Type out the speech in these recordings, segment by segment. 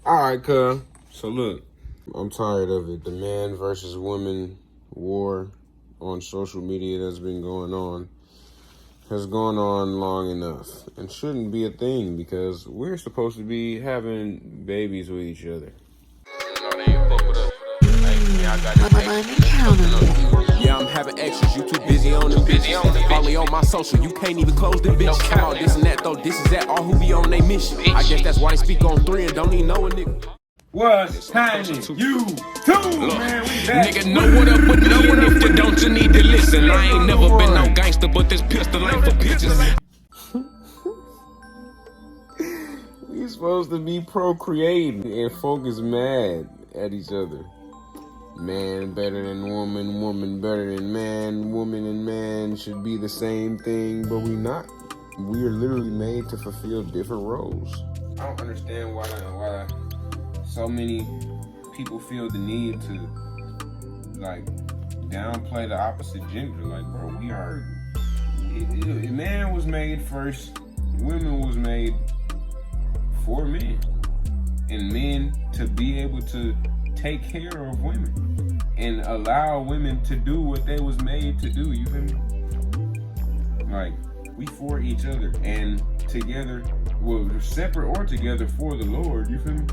Alright, cuz. So look, I'm tired of it. The man versus woman war on social media that's been going on has gone on long enough and shouldn't be a thing because we're supposed to be having babies with each other. Yeah, I'm having extras, you too busy on them bitches. Hardly on my social, you can't even close them bitches. Come on, this and that though, this is that, all who be on they mission. I guess that's why they speak on 3 and don't even know a nigga. What's happening? You too, man, we back. Nigga, know what up with me, and if you don't, you need to listen. I ain't never been no gangster, but this pistol ain't for bitches. We supposed to be procreating and folk is mad at each other. Man better than woman, woman better than man, woman and man should be the same thing, but we not. We are literally made to fulfill different roles. I don't understand why so many people feel the need to like downplay the opposite gender. Like, bro, man was made first, women was made for men, and men to be able to take care of women and allow women to do what they was made to do. You feel me? Like, we for each other and together, well, separate or together for the Lord. You feel me?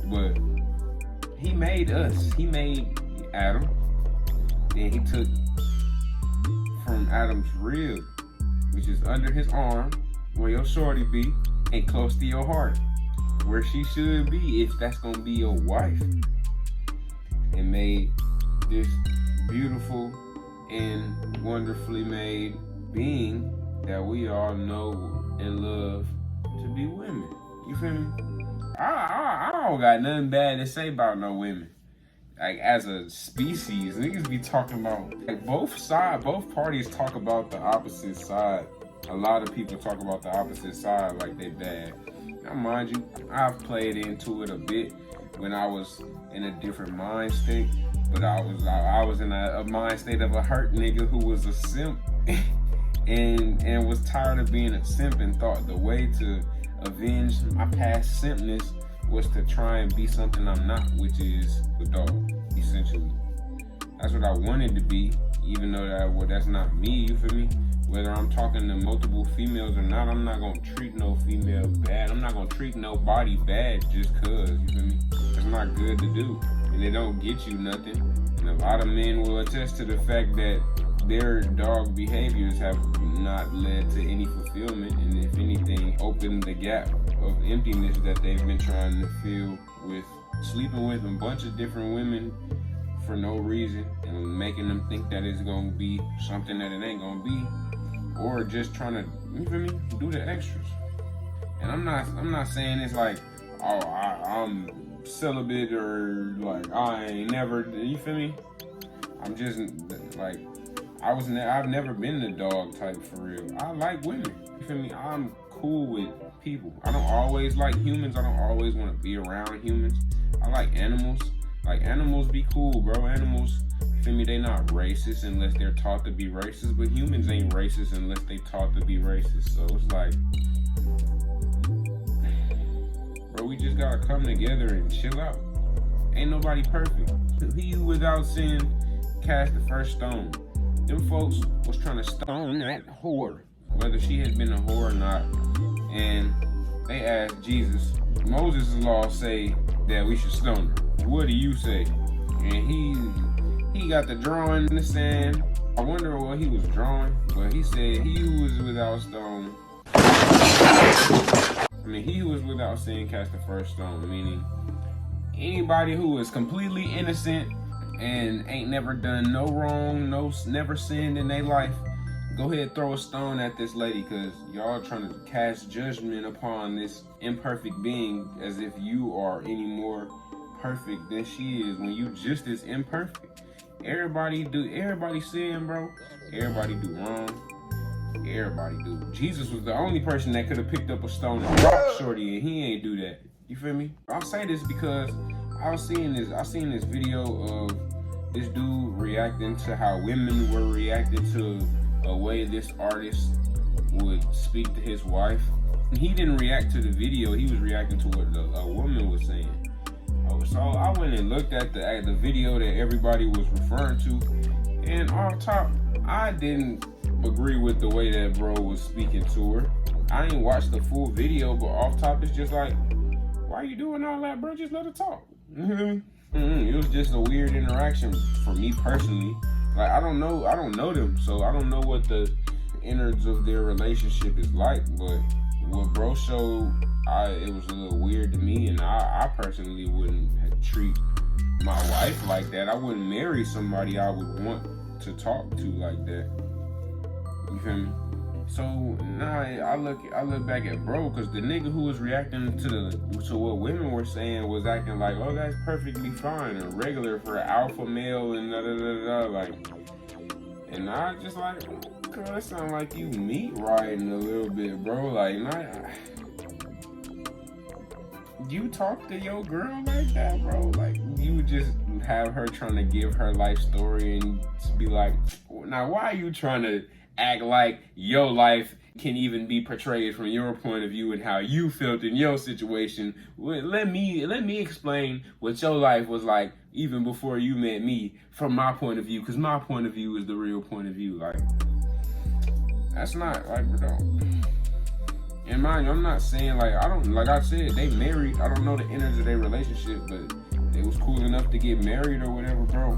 But he made us. He made Adam, and he took from Adam's rib, which is under his arm, where your shorty be, and close to your heart, where she should be if that's gonna be your wife, and made this beautiful and wonderfully made being that we all know and love to be women. You feel me? I don't got nothing bad to say about no women. Like, as a species, niggas be talking about, like, both parties talk about the opposite side. A lot of people talk about the opposite side like they bad. Now, mind you, I've played into it a bit when I was in a different mind state, but I was in a mind state of a hurt nigga who was a simp and was tired of being a simp and thought the way to avenge my past simpness was to try and be something I'm not, which is a dog, essentially. That's what I wanted to be, even though that's not me, you feel me? Whether I'm talking to multiple females or not, I'm not gonna treat no female bad. I'm not gonna treat nobody bad just cause, you feel me? It's not good to do, and it don't get you nothing. And a lot of men will attest to the fact that their dog behaviors have not led to any fulfillment, and if anything, opened the gap of emptiness that they've been trying to fill with sleeping with a bunch of different women for no reason and making them think that it's gonna be something that it ain't gonna be, or just trying to, you feel me, do the extras. And I'm not saying it's like, oh, I'm celibate or like I ain't never, you feel me? I'm just like, I've never been the dog type for real. I like women, you feel me? I'm cool with people. I don't always like humans. I don't always want to be around humans. I like animals. Like, animals be cool, bro. Animals, you feel me, they not racist unless they're taught to be racist, but humans ain't racist unless they taught to be racist. So it's like, bro, we just gotta come together and chill out. Ain't nobody perfect. He who without sin cast the first stone. Them folks was trying to stone that whore, whether she had been a whore or not. And they asked Jesus, Moses' law say that we should stone her. What do you say? And he got the drawing in the sand. I wonder what he was drawing, but he said, he who was without stone, he who was without sin cast the first stone, meaning anybody who is completely innocent and ain't never done no wrong, never sinned in their life, go ahead, throw a stone at this lady, because y'all trying to cast judgment upon this imperfect being as if you are any more perfect than she is, when you just as imperfect. Everybody sin, bro. Everybody do wrong. Everybody do. Jesus was the only person that could have picked up a stone and dropped shorty, and he ain't do that. You feel me? I'll say this because I seen this video of this dude reacting to how women were reacting to a way this artist would speak to his wife. He didn't react to the video, he was reacting to what a woman was saying. went and looked at the video that everybody was referring to, and off top, I didn't agree with the way that bro was speaking to her. I ain't watched the full video, but off top, it's just like, why are you doing all that, bro? Just let her talk. You know what I mean? It was just a weird interaction for me personally. Like, I don't know them, so I don't know what the innards of their relationship is like, but what bro showed, it was a little weird to me, and I personally wouldn't treat my wife like that. I wouldn't marry somebody I would want to talk to like that. You feel me? So now I look back at bro, because the nigga who was reacting to what women were saying was acting like, oh, that's perfectly fine and regular for an alpha male and da da da da, like, and I just like, cause that sound like you meat riding a little bit, bro. Like, you talk to your girl like that, bro? Like, you would just have her trying to give her life story and just be like, now why are you trying to act like your life can even be portrayed from your point of view and how you felt in your situation? Let me explain what your life was like even before you met me from my point of view, because my point of view is the real point of view. Like, that's not like, bro. And mind you, I'm not saying like, like I said, they married. I don't know the innards of their relationship, but they was cool enough to get married or whatever, bro.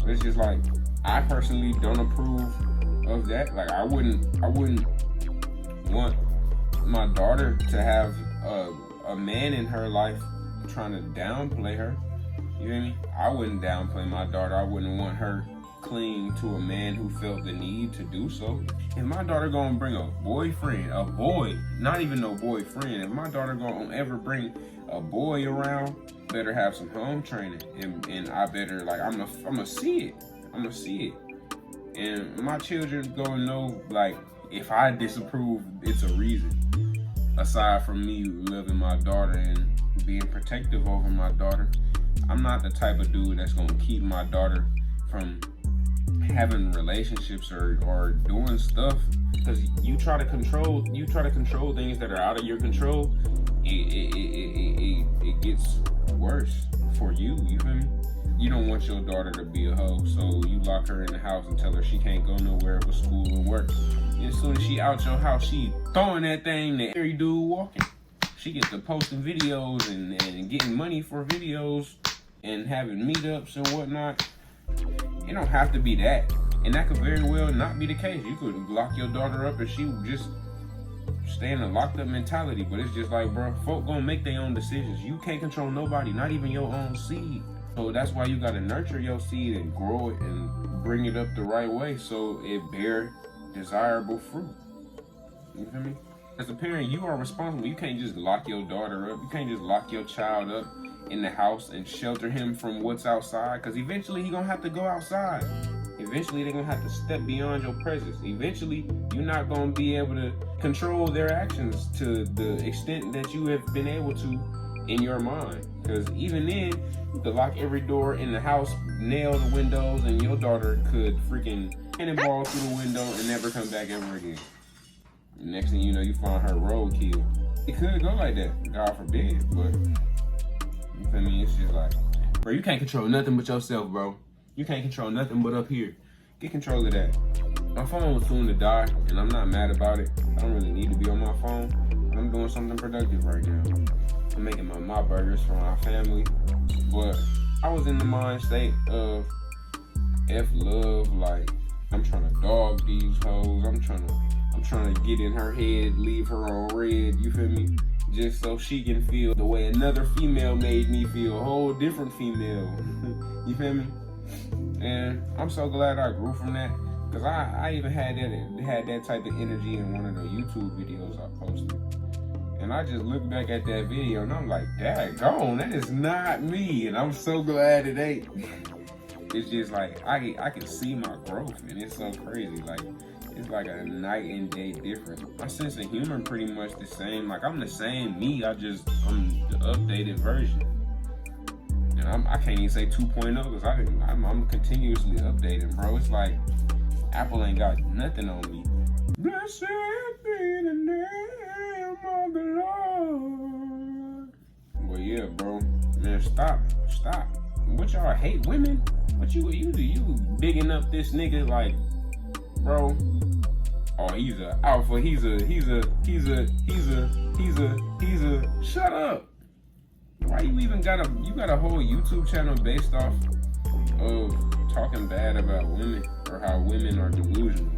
But it's just like, I personally don't approve of that. Like, I wouldn't want my daughter to have a man in her life trying to downplay her. You know what I mean? I wouldn't downplay my daughter. I wouldn't want her clinging to a man who felt the need to do so. If my daughter gonna bring a boyfriend, a boy, not even no boyfriend, if my daughter gonna ever bring a boy around, better have some home training, and I better, like, I'm gonna see it. I'm gonna see it. And my children gonna know, like, if I disapprove, it's a reason. Aside from me loving my daughter and being protective over my daughter, I'm not the type of dude that's gonna keep my daughter from having relationships or doing stuff. Because you try to control things that are out of your control, it gets worse for you. You feel me? You don't want your daughter to be a hoe, so you lock her in the house and tell her she can't go nowhere but school and work. And as soon as she out your house, she throwing that thing to every dude walking. She gets to posting videos and getting money for videos and having meetups and whatnot. It don't have to be that. And that could very well not be the case. You could lock your daughter up and she would just stay in a locked up mentality. But it's just like, bro, folk gonna make their own decisions. You can't control nobody, not even your own seed. So that's why you gotta nurture your seed and grow it and bring it up the right way so it bear desirable fruit. You feel me? As a parent, you are responsible. You can't just lock your daughter up. You can't just lock your child up in the house and shelter him from what's outside, because eventually he's gonna have to go outside. Eventually they're gonna have to step beyond your presence. Eventually you're not gonna be able to control their actions to the extent that you have been able to in your mind. Because even then, you could lock every door in the house, nail the windows, and your daughter could freaking cannonball through the window and never come back ever again. Next thing you know, you find her roadkill. It could go like that, God forbid, but you feel me? It's just like, bro, you can't control nothing but yourself, bro. You can't control nothing but up here. Get control of that. My phone was soon to die, and I'm not mad about it. I don't really need to be on my phone. I'm doing something productive right now. I'm making my burgers for my family, but I was in the mind state of F love, like, I'm trying to dog these hoes. I'm trying to get in her head, leave her on red, you feel me? Just so she can feel the way another female made me feel, a whole different female. You feel me? And I'm so glad I grew from that, because I even had that type of energy in one of the YouTube videos I posted. And I just look back at that video and I'm like, daggone, that is not me. And I'm so glad it ain't. It's just like, I can see my growth, and it's so crazy. Like, it's like a night and day difference. My sense of humor pretty much the same. Like, I'm the same me, I'm the updated version. And I can't even say 2.0 because I'm continuously updating, bro. It's like Apple ain't got nothing on me. Blessed be the name of the Lord. But yeah, bro, Man, stop. What y'all hate women? What you bigging up this nigga like, bro? Oh, he's a alpha. He's a. Shut up. Why you even got a whole YouTube channel based off of talking bad about women or how women are delusional?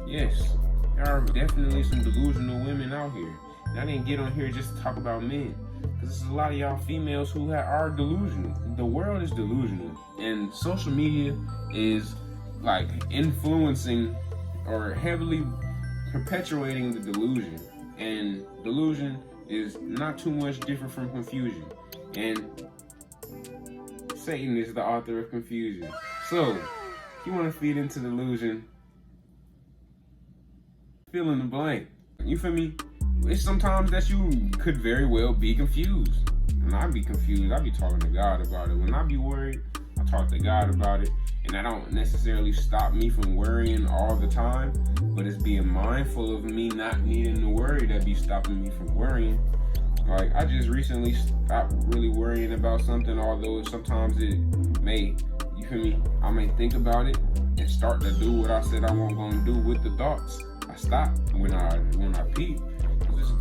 Yes, there are definitely some delusional women out here. And I didn't get on here just to talk about men, because there's a lot of y'all females who are delusional. The world is delusional, and social media is like influencing or heavily perpetuating the delusion. And delusion is not too much different from confusion. And Satan is the author of confusion. So, if you want to feed into delusion, fill in the blank. You feel me? It's sometimes that you could very well be confused. And I be confused. I be talking to God about it. When I be worried, I talk to God about it. And that don't necessarily stop me from worrying all the time, but it's being mindful of me not needing to worry that be stopping me from worrying. Like, I just recently stopped really worrying about something, although sometimes it may, you feel me, I may think about it and start to do what I said I wasn't gonna do with the thoughts. I stop when I peep.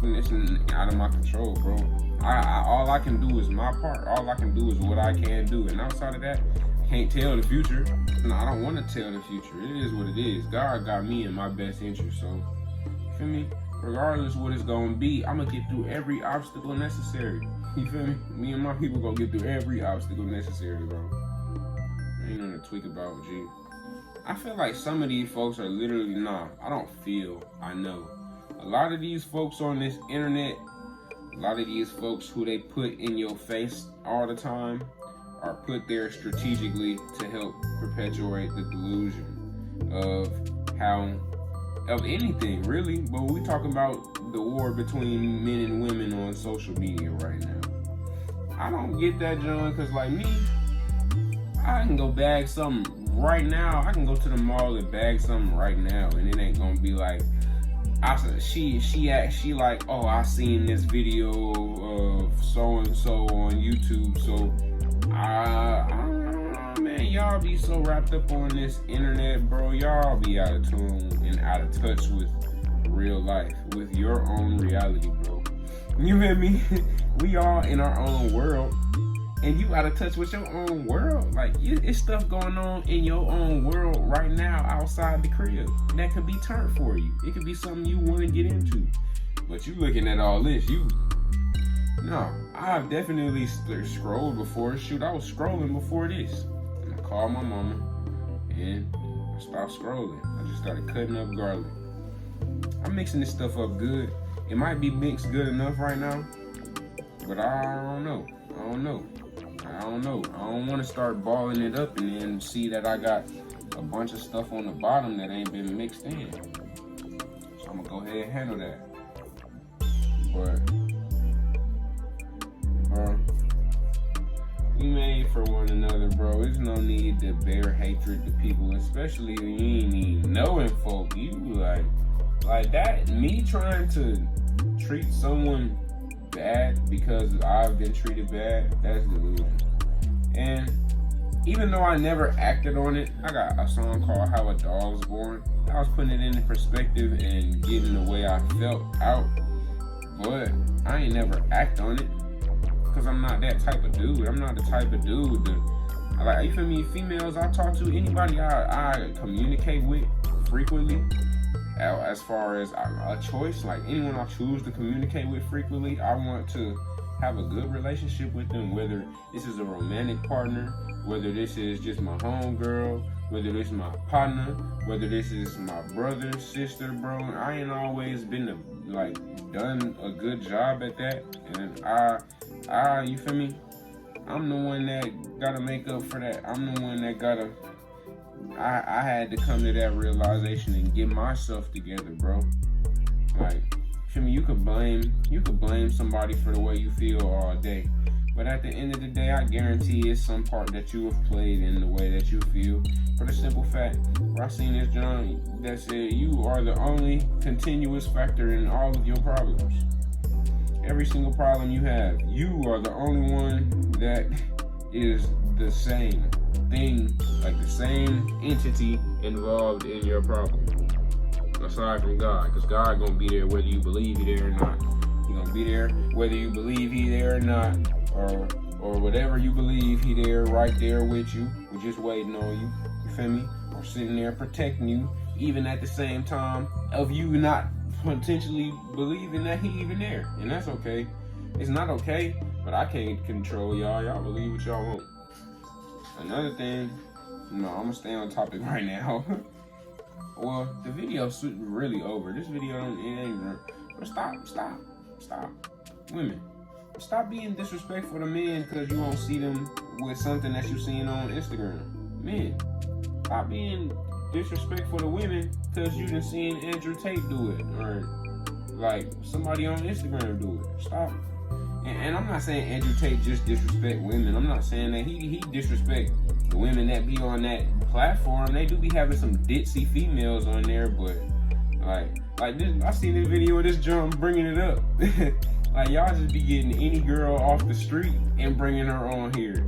It's out of my control, bro. All I can do is my part. All I can do is what I can do. And outside of that, I can't tell the future. No, I don't want to tell the future. It is what it is. God got me in my best interest. So, you feel me? Regardless what it's going to be, I'm going to get through every obstacle necessary. You feel me? Me and my people going to get through every obstacle necessary, bro. Ain't nothing to tweak about, G. I feel like some of these folks are literally, I know. A lot of these folks on this internet, a lot of these folks who they put in your face all the time are put there strategically to help perpetuate the delusion of anything, really. But we talking about the war between men and women on social media right now. I don't get that, John, because like me, I can go bag something right now. I can go to the mall and bag something right now, and it ain't gonna be like, she like, oh, I seen this video of so and so on YouTube, so man, y'all be so wrapped up on this internet, bro. Y'all be out of tune and out of touch with real life, with your own reality, bro. You feel me? We all in our own world, and you out of touch with your own world. Like, it's stuff going on in your own world right now outside the crib that could be turned for you. It could be something you want to get into, but you looking at all this, no, I've definitely scrolled before. Shoot, I was scrolling before this. And I called my mama and I stopped scrolling. I just started cutting up garlic. I'm mixing this stuff up good. It might be mixed good enough right now, but I don't know. I don't want to start balling it up and then see that I got a bunch of stuff on the bottom that ain't been mixed in. So I'm gonna go ahead and handle that. But we made for one another, bro. There's no need to bear hatred to people, especially when you ain't even knowing folk. You like that. Me trying to treat someone bad because I've been treated bad, that's delusion. And even though I never acted on it, I got a song called How a Dog's Born. I was putting it into perspective and getting the way I felt out, but I ain't never act on it because I'm not that type of dude. I'm not the type of dude that, like, you feel me, females I talk to, anybody I communicate with frequently, as far as a choice, like anyone I choose to communicate with frequently, I want to have a good relationship with them, whether this is a romantic partner, whether this is just my homegirl, whether this is my partner, whether this is my brother, sister, bro. I ain't always been done a good job at that, and I you feel me? I'm the one that gotta make up for that. I'm the one that gotta. I had to come to that realization and get myself together, bro. Like, feel me? You could blame somebody for the way you feel all day, but at the end of the day, I guarantee it's some part that you have played in the way that you feel. For the simple fact, where I seen this John that said you are the only continuous factor in all of your problems. Every single problem you have, you are the only one that is the same thing, like the same entity involved in your problem. Aside from God, because God gonna be there whether you believe He there or not. He gonna be there whether you believe He there or not, or whatever you believe He there, right there with you. We're just waiting on you. You feel me? Or sitting there protecting you, even at the same time of you not potentially believing that He even there, and that's okay. It's not okay, but I can't control y'all. Y'all believe what y'all want. Another thing, no, I'm gonna stay on topic right now. Well, the video's really over. This video it ain't. But stop, women. Stop being disrespectful to men because you won't see them with something that you seen on Instagram. Men, stop being disrespectful to women because you done seen Andrew Tate do it or like somebody on Instagram do it. Stop. And I'm not saying Andrew Tate just disrespect women. I'm not saying that he disrespect the women that be on that platform. They do be having some ditzy females on there, but like this, I seen this video of this jump bringing it up. Like y'all just be getting any girl off the street and bringing her on here.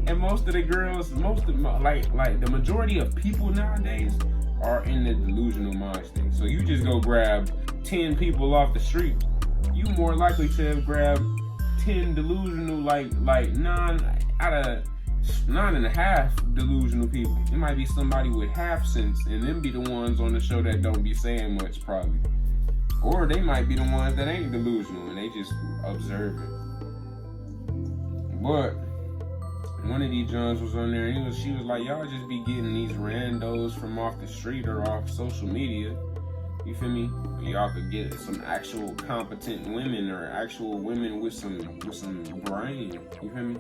And most of the girls, like the majority of people nowadays are in the delusional mind state. So you just go grab 10 people off the street, you more likely to have grabbed 10 delusional, like 9 out of 9.5 delusional people. It might be somebody with half sense, and them be the ones on the show that don't be saying much, probably. Or they might be the ones that ain't delusional and they just observing. But one of these Johns was on there, and she was like, y'all just be getting these randos from off the street or off social media. You feel me? Y'all could get some actual competent women or actual women with some brain. You feel me?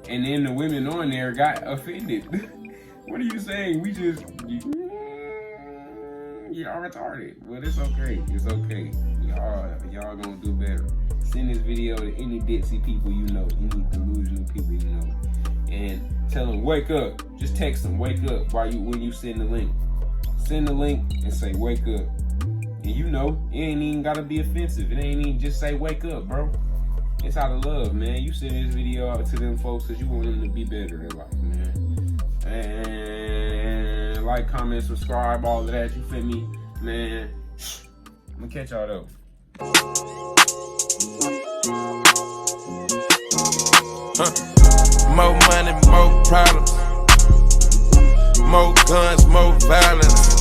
And then the women on there got offended. What are you saying? We just y'all retarded. But it's okay. It's okay. Y'all gonna do better. Send this video to any ditzy people you know, any delusional people you know, and tell them wake up. Just text them wake up when you send the link. Send the link and say wake up. And you know, it ain't even gotta be offensive. It ain't even just say wake up, bro. It's out of love, man. You send this video out to them folks because you want them to be better in life, man. And like, comment, subscribe, all of that, you feel me? Man, I'm gonna catch y'all though. More money, more problems. More guns, more violence.